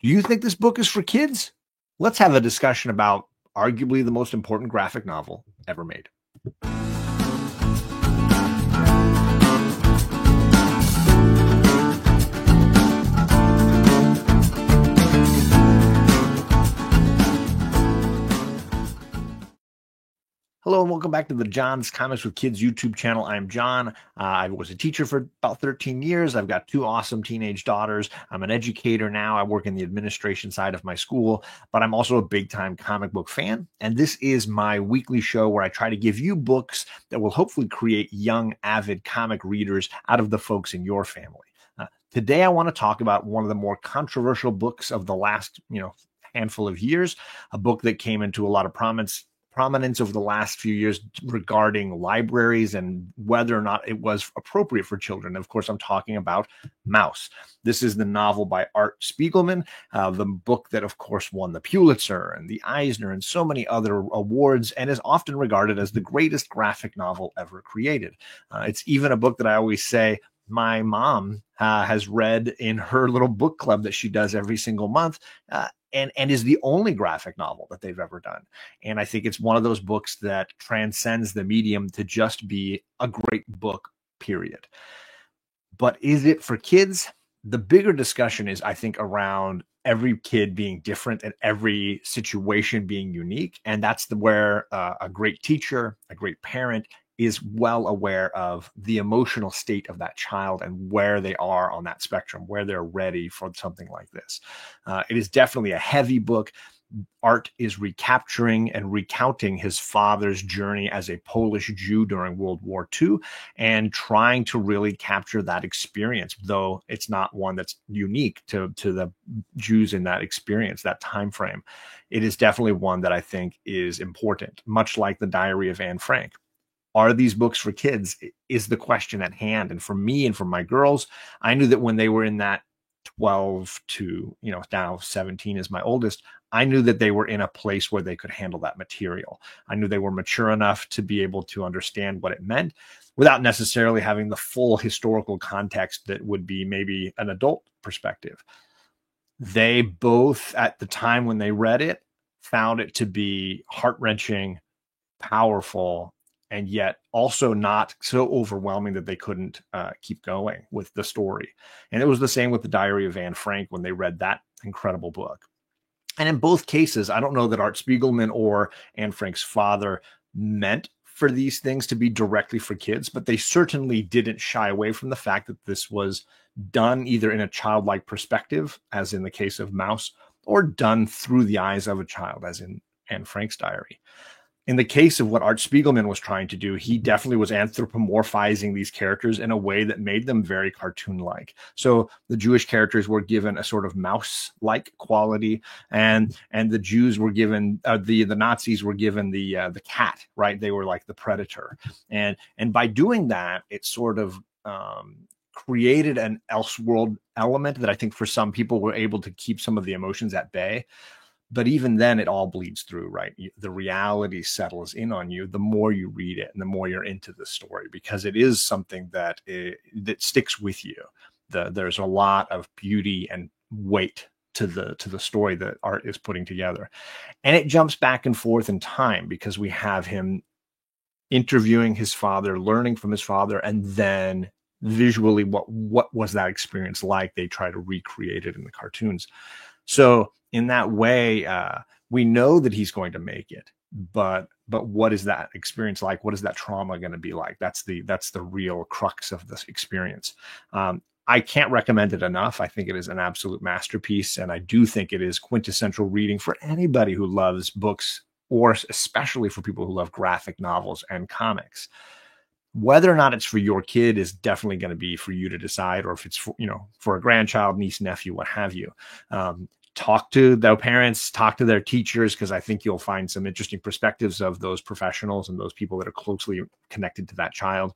Do you think this book is for kids? Let's have a discussion about arguably the most important graphic novel ever made. Hello and welcome back to the John's Comics with Kids YouTube channel. I'm John. I was a teacher for about 13 years. I've got two awesome teenage daughters. I'm an educator now. I work in the administration side of my school, but I'm also a big-time comic book fan. And this is my weekly show where I try to give you books that will hopefully create young, avid comic readers out of the folks in your family. Today, I want to talk about one of the more controversial books of the last, handful of years, a book that came into a lot of prominence over the last few years regarding libraries and whether or not it was appropriate for children. Of course, I'm talking about Maus. This is the novel by Art Spiegelman, the book that, of course, won the Pulitzer and the Eisner and so many other awards and is often regarded as the greatest graphic novel ever created. It's even a book that I always say my mom has read in her little book club that she does every single month. And is the only graphic novel that they've ever done. And I think it's one of those books that transcends the medium to just be a great book, period. But is it for kids? The bigger discussion is, I think, around every kid being different and every situation being unique. And that's where a great teacher, a great parent is well aware of the emotional state of that child and where they are on that spectrum, where they're ready for something like this. It is definitely a heavy book. Art is recapturing and recounting his father's journey as a Polish Jew during World War II and trying to really capture that experience, though it's not one that's unique to the Jews in that experience, that time frame. It is definitely one that I think is important, much like the Diary of Anne Frank. Are these books for kids is the question at hand. And for me and for my girls, I knew that when they were in that 12 to, now 17 is my oldest, I knew that they were in a place where they could handle that material. I knew they were mature enough to be able to understand what it meant without necessarily having the full historical context that would be maybe an adult perspective. They both, at the time when they read it, found it to be heart-wrenching, powerful, and yet also not so overwhelming that they couldn't keep going with the story. And it was the same with the Diary of Anne Frank when they read that incredible book. And in both cases, I don't know that Art Spiegelman or Anne Frank's father meant for these things to be directly for kids, but they certainly didn't shy away from the fact that this was done either in a childlike perspective, as in the case of Maus, or done through the eyes of a child, as in Anne Frank's diary. In the case of what Art Spiegelman was trying to do, he definitely was anthropomorphizing these characters in a way that made them very cartoon-like. So the Jewish characters were given a sort of mouse-like quality, and the Jews were given the Nazis were given the cat, right? They were like the predator, and by doing that, it sort of created an elseworld element that I think for some people were able to keep some of the emotions at bay. But even then, it all bleeds through, right? The reality settles in on you the more you read it and the more you're into the story, because it is something that sticks with you. There's a lot of beauty and weight to the story that Art is putting together. And it jumps back and forth in time because we have him interviewing his father, learning from his father, and then visually what was that experience like? They try to recreate it in the cartoons. So in that way, we know that he's going to make it, but what is that experience like? What is that trauma going to be like? That's the real crux of this experience. I can't recommend it enough. I think it is an absolute masterpiece, and I do think it is quintessential reading for anybody who loves books, or especially for people who love graphic novels and comics. Whether or not it's for your kid is definitely going to be for you to decide, or if it's for a grandchild, niece, nephew, what have you. Talk to their parents, talk to their teachers, because I think you'll find some interesting perspectives of those professionals and those people that are closely connected to that child.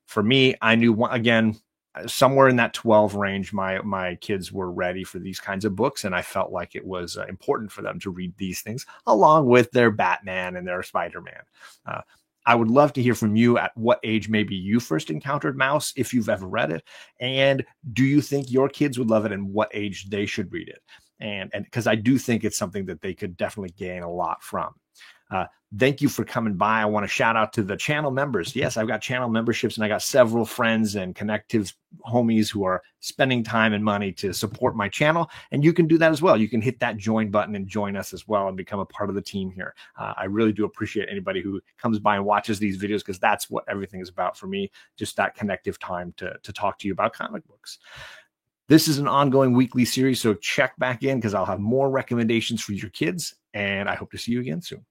For me, I knew, again, somewhere in that 12 range, my kids were ready for these kinds of books, and I felt like it was important for them to read these things along with their Batman and their Spider-Man. I would love to hear from you at what age maybe you first encountered Maus, if you've ever read it, and do you think your kids would love it and what age they should read it? and because I do think it's something that they could definitely gain a lot from. Thank you for coming by. I want to shout out to the channel members. Yes, I've got channel memberships, and I got several friends and connectives, homies who are spending time and money to support my channel. And you can do that as well. You can hit that join button and join us as well and become a part of the team here. I really do appreciate anybody who comes by and watches these videos, because that's what everything is about for me, just that connective time to talk to you about comic books. This is an ongoing weekly series, so check back in because I'll have more recommendations for your kids, and I hope to see you again soon.